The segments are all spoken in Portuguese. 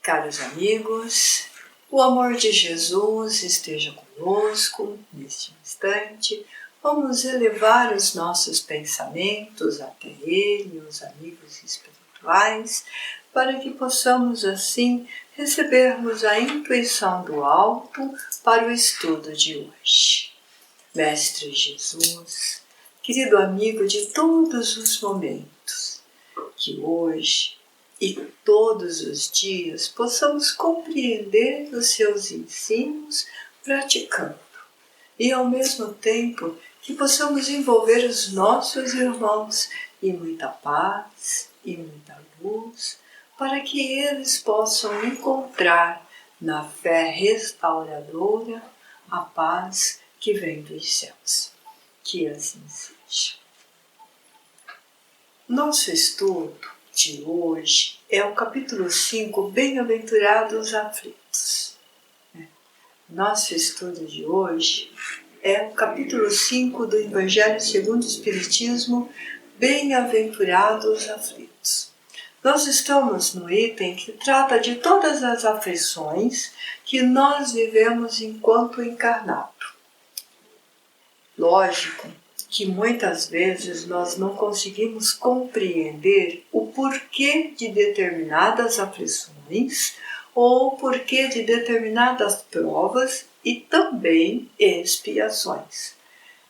Caros amigos, o amor de Jesus esteja conosco neste instante. Vamos elevar os nossos pensamentos até Ele, os amigos espirituais, para que possamos assim recebermos a intuição do alto para o estudo de hoje. Mestre Jesus, querido amigo de todos os momentos, que hoje e todos os dias possamos compreender os seus ensinos praticando e ao mesmo tempo que possamos envolver os nossos irmãos em muita paz e muita luz para que eles possam encontrar na fé restauradora a paz que vem dos céus. Que assim seja. Nosso estudo de hoje é o capítulo 5, Bem-aventurados aflitos. Nosso estudo de hoje é o capítulo 5 do Evangelho segundo o Espiritismo, Bem-aventurados aflitos. Nós estamos no item que trata de todas as aflições que nós vivemos enquanto encarnado. Lógico que muitas vezes nós não conseguimos compreender o porquê de determinadas aflições ou o porquê de determinadas provas e também expiações.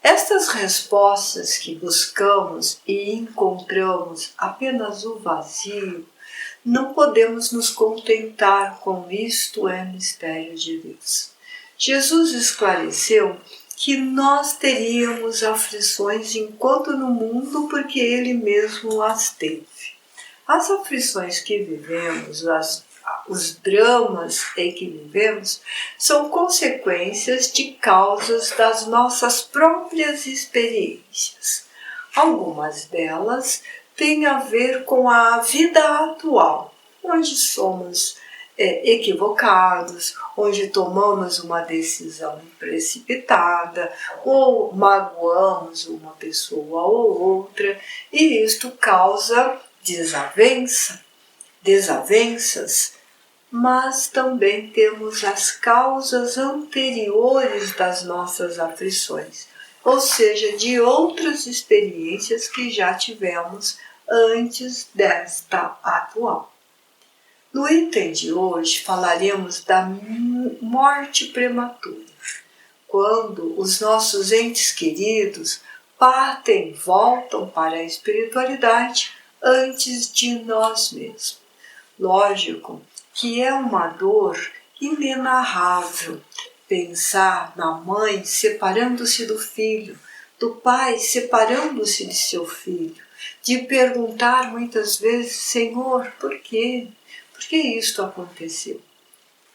Estas respostas que buscamos e encontramos apenas o vazio, não podemos nos contentar com isto é mistério de Deus. Jesus esclareceu que nós teríamos aflições enquanto no mundo porque Ele mesmo as teve. As aflições que vivemos, os dramas em que vivemos, são consequências de causas das nossas próprias experiências. Algumas delas têm a ver com a vida atual, onde somos equivocados, onde tomamos uma decisão precipitada ou magoamos uma pessoa ou outra, e isto causa desavenças, mas também temos as causas anteriores das nossas aflições, ou seja, de outras experiências que já tivemos antes desta atual. No item de hoje falaremos da morte prematura, quando os nossos entes queridos voltam para a espiritualidade antes de nós mesmos. Lógico que é uma dor inenarrável pensar na mãe separando-se do filho, do pai separando-se de seu filho, de perguntar muitas vezes: Senhor, por quê? Por que isto aconteceu?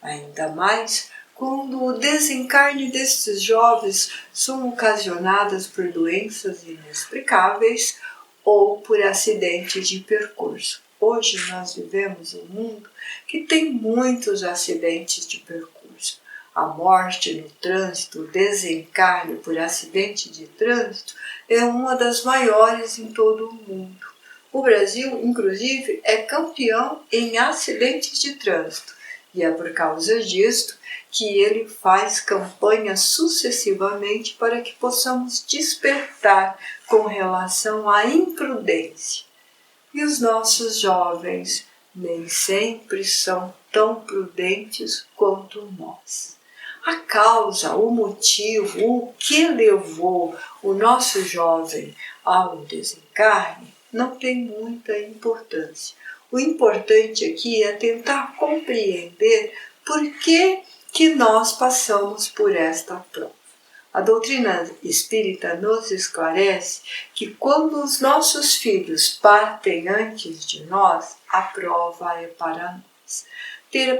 Ainda mais quando o desencarne destes jovens são ocasionadas por doenças inexplicáveis ou por acidentes de percurso. Hoje nós vivemos um mundo que tem muitos acidentes de percurso. A morte no trânsito, o desencarne por acidente de trânsito é uma das maiores em todo o mundo. O Brasil, inclusive, é campeão em acidentes de trânsito e é por causa disto que ele faz campanhas sucessivamente para que possamos despertar com relação à imprudência. E os nossos jovens nem sempre são tão prudentes quanto nós. A causa, o motivo, o que levou o nosso jovem ao desencarne não tem muita importância. O importante aqui é tentar compreender por que nós passamos por esta prova. A doutrina espírita nos esclarece que quando os nossos filhos partem antes de nós, a prova é para nós.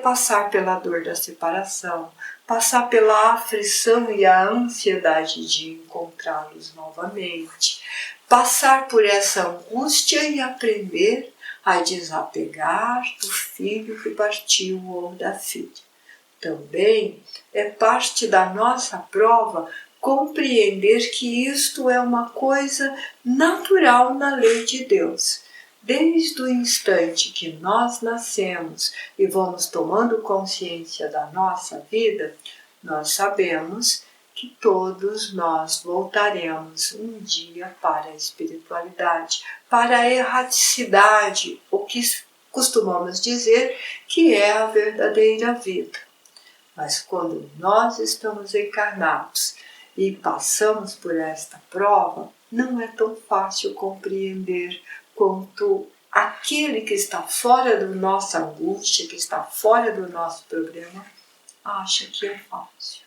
Passar pela dor da separação, passar pela aflição e a ansiedade de encontrá-los novamente, passar por essa angústia e aprender a desapegar do filho que partiu ou da filha. Também é parte da nossa prova compreender que isto é uma coisa natural na lei de Deus. desde o instante que nós nascemos e vamos tomando consciência da nossa vida, nós sabemos que todos nós voltaremos um dia para a espiritualidade, para a erraticidade, o que costumamos dizer que é a verdadeira vida. Mas quando nós estamos encarnados e passamos por esta prova, não é tão fácil compreender quanto aquele que está fora da nossa angústia, que está fora do nosso problema, acha que é fácil.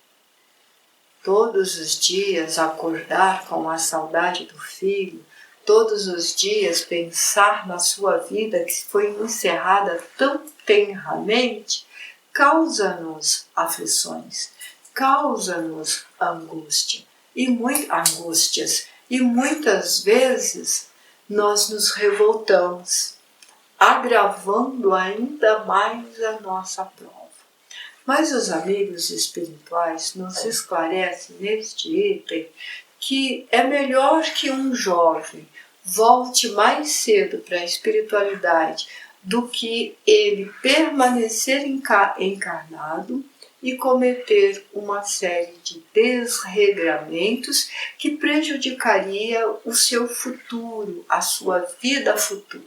Todos os dias acordar com a saudade do filho, todos os dias pensar na sua vida que foi encerrada tão tenramente, causa-nos aflições, causa-nos angústias. E muitas vezes nós nos revoltamos, agravando ainda mais a nossa prova. Mas os amigos espirituais nos esclarecem neste item que é melhor que um jovem volte mais cedo para a espiritualidade do que ele permanecer encarnado e cometer uma série de desregramentos que prejudicaria o seu futuro, a sua vida futura.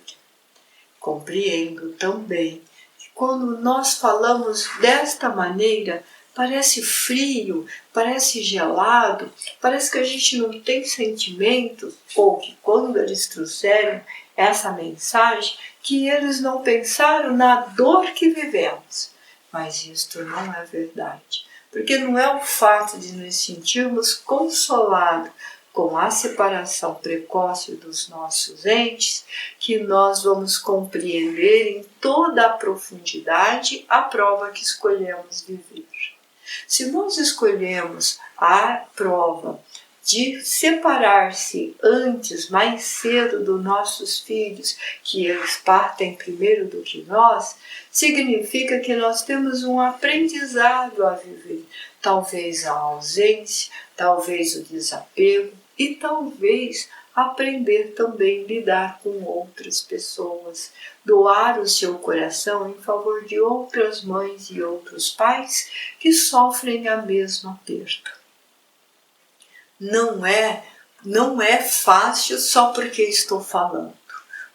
Compreendo também que quando nós falamos desta maneira, parece frio, parece gelado, parece que a gente não tem sentimento, ou que quando eles trouxeram essa mensagem, que eles não pensaram na dor que vivemos. Mas isto não é verdade, porque não é o fato de nos sentirmos consolados com a separação precoce dos nossos entes que nós vamos compreender em toda a profundidade a prova que escolhemos viver. Se nós escolhemos a prova de separar-se antes, mais cedo dos nossos filhos, que eles partem primeiro do que nós, significa que nós temos um aprendizado a viver. Talvez a ausência, talvez o desapego e talvez aprender também a lidar com outras pessoas, doar o seu coração em favor de outras mães e outros pais que sofrem a mesma perda. Não é fácil só porque estou falando,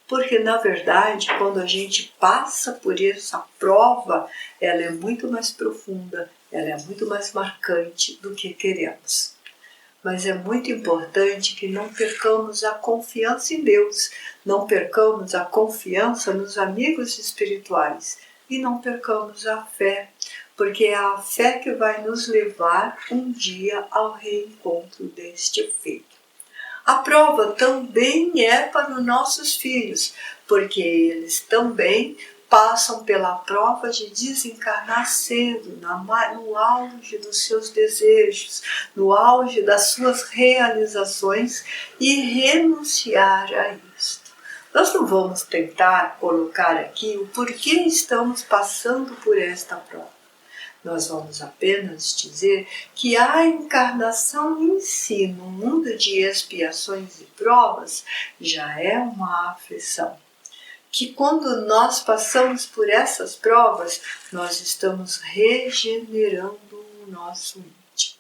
porque na verdade quando a gente passa por essa prova, ela é muito mais profunda, ela é muito mais marcante do que queremos. Mas é muito importante que não percamos a confiança em Deus, não percamos a confiança nos amigos espirituais e não percamos a fé, porque é a fé que vai nos levar um dia ao reencontro deste filho. A prova também é para os nossos filhos, porque eles também passam pela prova de desencarnar cedo, no auge dos seus desejos, no auge das suas realizações e renunciar a isso. Nós não vamos tentar colocar aqui o porquê estamos passando por esta prova. Nós vamos apenas dizer que a encarnação em si, no mundo de expiações e provas, já é uma aflição. Que quando nós passamos por essas provas, nós estamos regenerando o nosso íntimo.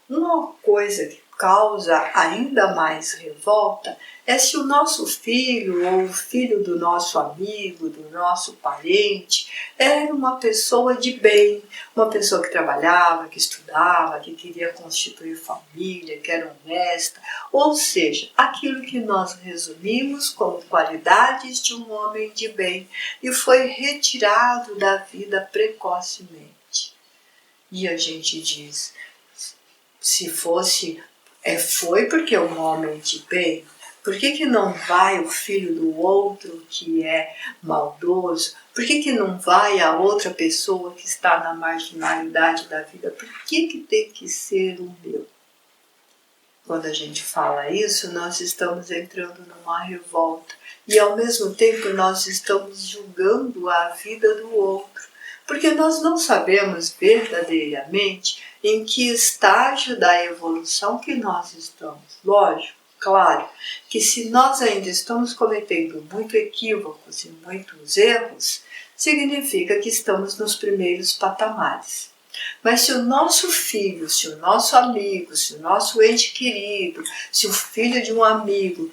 Uma coisa que causa ainda mais revolta é se o nosso filho ou o filho do nosso amigo, do nosso parente, era uma pessoa de bem, uma pessoa que trabalhava, que estudava, que queria constituir família, que era honesta, ou seja, aquilo que nós resumimos como qualidades de um homem de bem e foi retirado da vida precocemente. E a gente diz, se fosse, foi porque é um homem de bem. Por que não vai o filho do outro que é maldoso? Por que não vai a outra pessoa que está na marginalidade da vida? Por que tem que ser o meu? Quando a gente fala isso, nós estamos entrando numa revolta. E ao mesmo tempo nós estamos julgando a vida do outro. Porque nós não sabemos verdadeiramente em que estágio da evolução que nós estamos. Lógico, claro que se nós ainda estamos cometendo muitos equívocos e muitos erros, significa que estamos nos primeiros patamares. Mas se o nosso filho, se o nosso amigo, se o nosso ente querido, se o filho de um amigo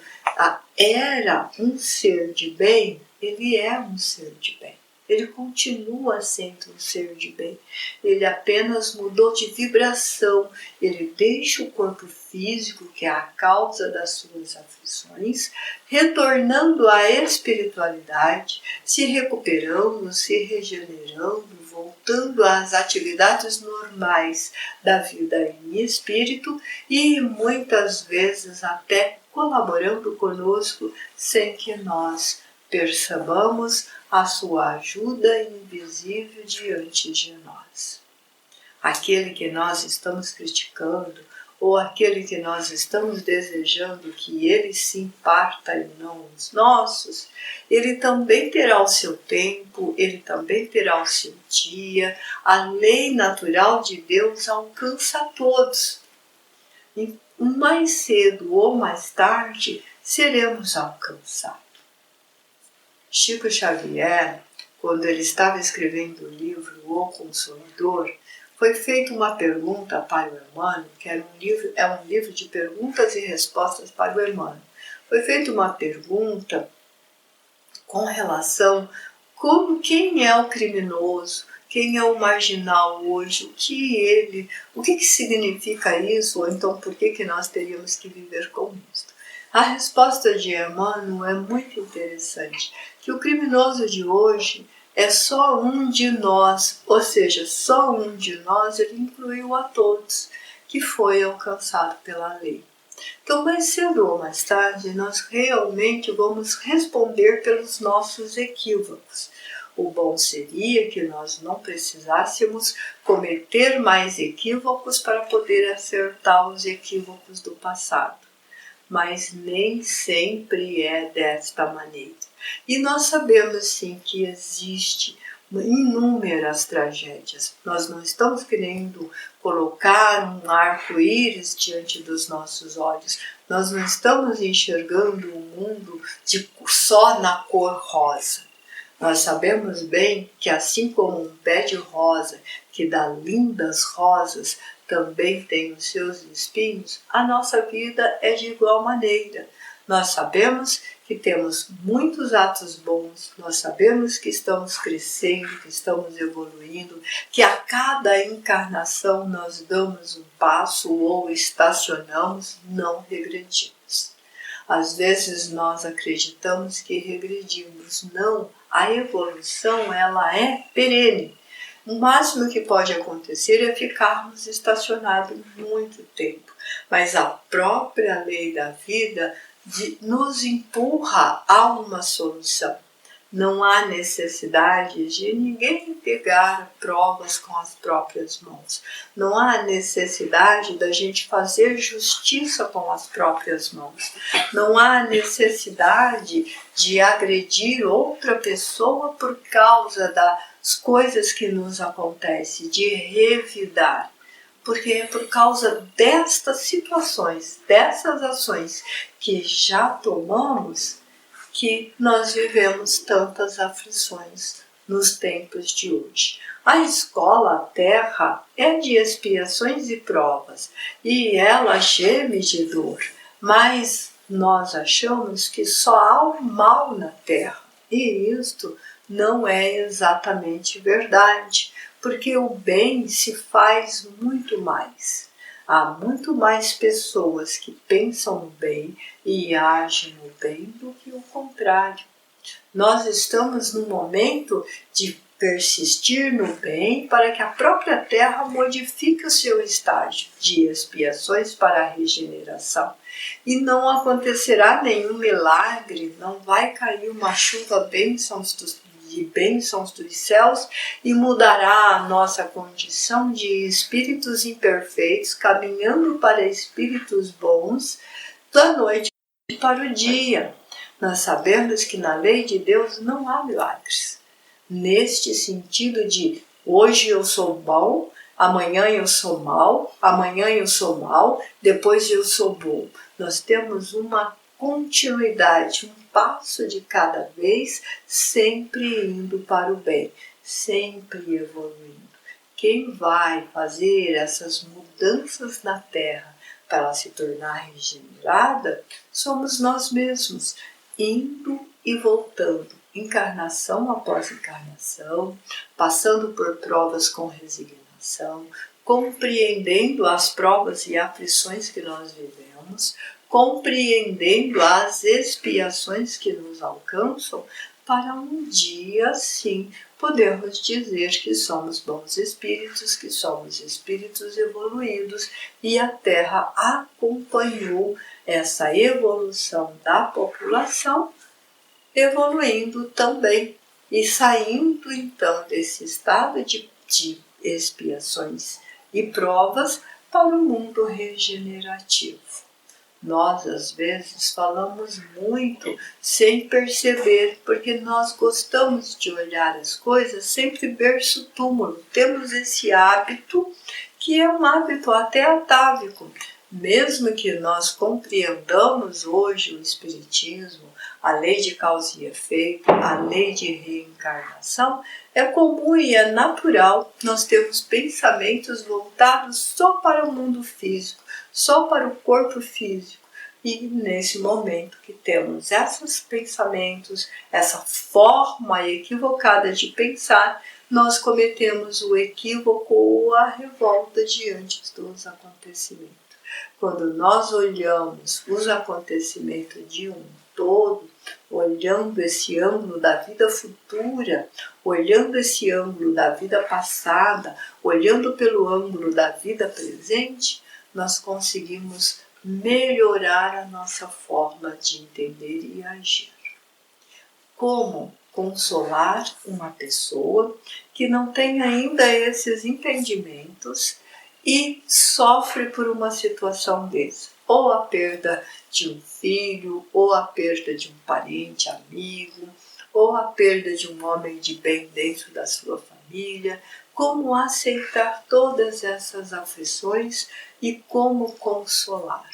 era um ser de bem, ele é um ser de bem. Ele continua sendo um ser de bem. Ele apenas mudou de vibração. Ele deixa o corpo físico, que é a causa das suas aflições, retornando à espiritualidade, se recuperando, se regenerando, voltando às atividades normais da vida em espírito e muitas vezes até colaborando conosco sem que nós percebamos a sua ajuda invisível diante de nós. Aquele que nós estamos criticando ou aquele que nós estamos desejando que ele se imparta e não os nossos, ele também terá o seu tempo, ele também terá o seu dia. A lei natural de Deus alcança a todos. E mais cedo ou mais tarde seremos alcançados. Chico Xavier, quando ele estava escrevendo o livro O Consolador, foi feita uma pergunta para o Emmanuel, que é um livro de perguntas e respostas para o Emmanuel. Foi feita uma pergunta com relação a quem é o criminoso, quem é o marginal hoje, o que significa isso, ou então por que nós teríamos que viver com isso. A resposta de Emmanuel é muito interessante, que o criminoso de hoje é só um de nós, ou seja, só um de nós, ele incluiu a todos, que foi alcançado pela lei. Então, mais cedo ou mais tarde, nós realmente vamos responder pelos nossos equívocos. O bom seria que nós não precisássemos cometer mais equívocos para poder acertar os equívocos do passado. Mas nem sempre é desta maneira. E nós sabemos sim que existe inúmeras tragédias. Nós não estamos querendo colocar um arco-íris diante dos nossos olhos. Nós não estamos enxergando o mundo só na cor rosa. Nós sabemos bem que assim como um pé de rosa que dá lindas rosas também tem os seus espinhos, a nossa vida é de igual maneira. Nós sabemos que temos muitos atos bons, nós sabemos que estamos crescendo, que estamos evoluindo, que a cada encarnação nós damos um passo ou estacionamos, não regredimos. Às vezes nós acreditamos que regredimos, não, a evolução ela é perene. O máximo que pode acontecer é ficarmos estacionados muito tempo, mas a própria lei da vida nos empurra a uma solução. Não há necessidade de ninguém pegar provas com as próprias mãos. Não há necessidade da gente fazer justiça com as próprias mãos. Não há necessidade de agredir outra pessoa por causa das coisas que nos acontecem, de revidar. Porque é por causa destas situações, dessas ações que já tomamos, que nós vivemos tantas aflições nos tempos de hoje. A escola, a terra, é de expiações e provas, e ela geme de dor, mas nós achamos que só há o mal na terra, e isto não é exatamente verdade, porque o bem se faz muito mais. Há muito mais pessoas que pensam no bem e agem no bem do que o contrário. Nós estamos no momento de persistir no bem para que a própria terra modifique o seu estágio de expiações para a regeneração. E não acontecerá nenhum milagre, não vai cair uma chuva de bênçãos dos céus e mudará a nossa condição de espíritos imperfeitos, caminhando para espíritos bons, da noite para o dia. Nós sabemos que na lei de Deus não há milagres. Neste sentido de hoje eu sou bom, amanhã eu sou mal, amanhã eu sou mal, depois eu sou bom. nós temos uma continuidade, um passo de cada vez, sempre indo para o bem, sempre evoluindo. Quem vai fazer essas mudanças na Terra para ela se tornar regenerada somos nós mesmos, indo e voltando, encarnação após encarnação, passando por provas com resignação, compreendendo as provas e aflições que nós vivemos, compreendendo as expiações que nos alcançam, para um dia, sim, podermos dizer que somos bons espíritos, que somos espíritos evoluídos, e a Terra acompanhou essa evolução da população, evoluindo também e saindo então desse estado de expiações e provas para o mundo regenerativo. Nós, às vezes, falamos muito sem perceber, porque nós gostamos de olhar as coisas sempre berço túmulo. Temos esse hábito, que é um hábito até atávico. Mesmo que nós compreendamos hoje o Espiritismo, a lei de causa e efeito, a lei de reencarnação, é comum e é natural nós termos pensamentos voltados só para o mundo físico, só para o corpo físico. E nesse momento que temos esses pensamentos, essa forma equivocada de pensar, nós cometemos o equívoco ou a revolta diante dos acontecimentos. Quando nós olhamos os acontecimentos de um todo, olhando esse ângulo da vida futura, olhando esse ângulo da vida passada, olhando pelo ângulo da vida presente, nós conseguimos melhorar a nossa forma de entender e agir. Como consolar uma pessoa que não tem ainda esses entendimentos e sofre por uma situação dessa, ou a perda de um filho, ou a perda de um parente, amigo, ou a perda de um homem de bem dentro da sua família. Como aceitar todas essas aflições e como consolar.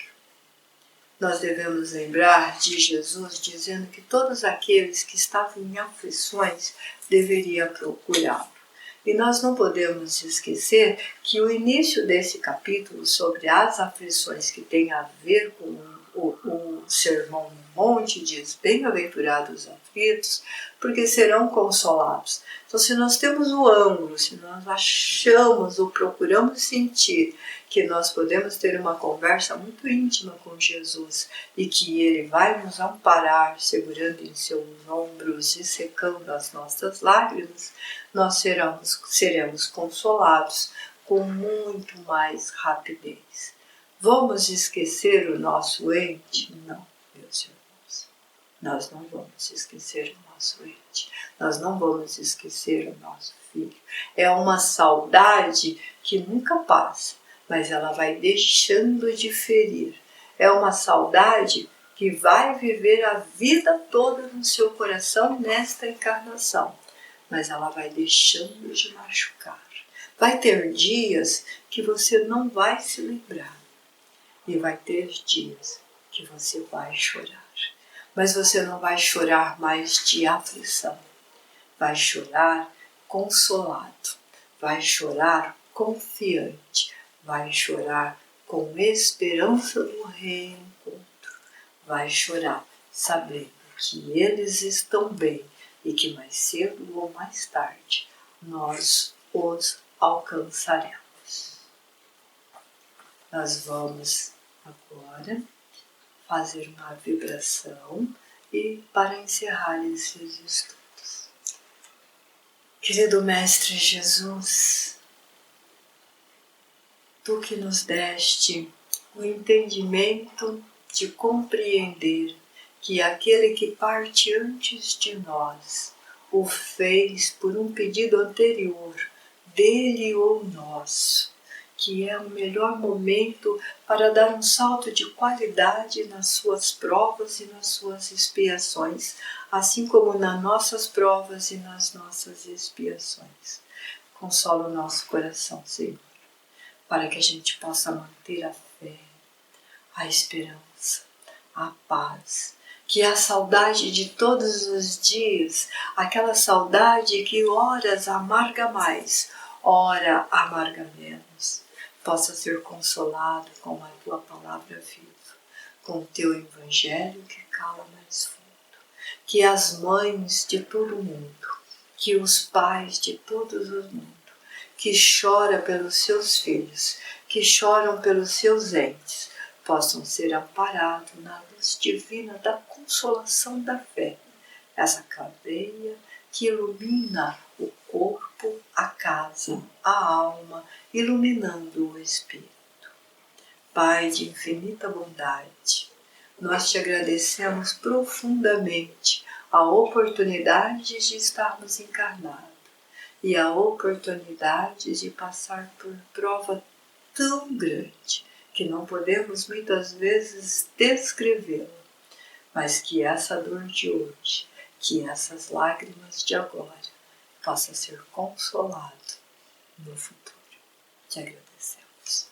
Nós devemos lembrar de Jesus dizendo que todos aqueles que estavam em aflições deveriam procurá-lo. E nós não podemos esquecer que o início desse capítulo sobre as aflições que tem a ver com o Sermão no Monte diz: bem-aventurados os aflitos, porque serão consolados. Então, se nós temos o ângulo, se nós achamos ou procuramos sentir que nós podemos ter uma conversa muito íntima com Jesus e que Ele vai nos amparar, segurando em seus ombros e secando as nossas lágrimas, nós seremos consolados com muito mais rapidez. Vamos esquecer o nosso ente? Não, meus irmãos. Nós não vamos esquecer o nosso ente. Nós não vamos esquecer o nosso filho. É uma saudade que nunca passa, mas ela vai deixando de ferir. É uma saudade que vai viver a vida toda no seu coração nesta encarnação, mas ela vai deixando de machucar. Vai ter dias que você não vai se lembrar. E vai ter dias que você vai chorar. Mas você não vai chorar mais de aflição. Vai chorar consolado. Vai chorar confiante. Vai chorar com esperança do reencontro. Vai chorar sabendo que eles estão bem e que mais cedo ou mais tarde nós os alcançaremos. Nós vamos agora fazer uma vibração e para encerrar esses estudos. Querido Mestre Jesus, Tu que nos deste o entendimento de compreender que aquele que parte antes de nós o fez por um pedido anterior dele ou nosso, que é o melhor momento para dar um salto de qualidade nas suas provas e nas suas expiações, assim como nas nossas provas e nas nossas expiações. Consola o nosso coração, Senhor, para que a gente possa manter a fé, a esperança, a paz, que a saudade de todos os dias, aquela saudade que horas amarga mais, ora amarga menos, possa ser consolado com a tua palavra viva, com o teu evangelho que cala mais fundo, que as mães de todo mundo, que os pais de todos os mundos, que choram pelos seus filhos, que choram pelos seus entes, possam ser amparados na luz divina da consolação da fé, essa cadeia que ilumina o corpo, a casa, a alma, iluminando o espírito. Pai de infinita bondade, nós te agradecemos profundamente a oportunidade de estarmos encarnados e a oportunidade de passar por prova tão grande que não podemos muitas vezes descrevê-la, mas que essa dor de hoje, que essas lágrimas de agora possa ser consolado no futuro. Te agradecemos.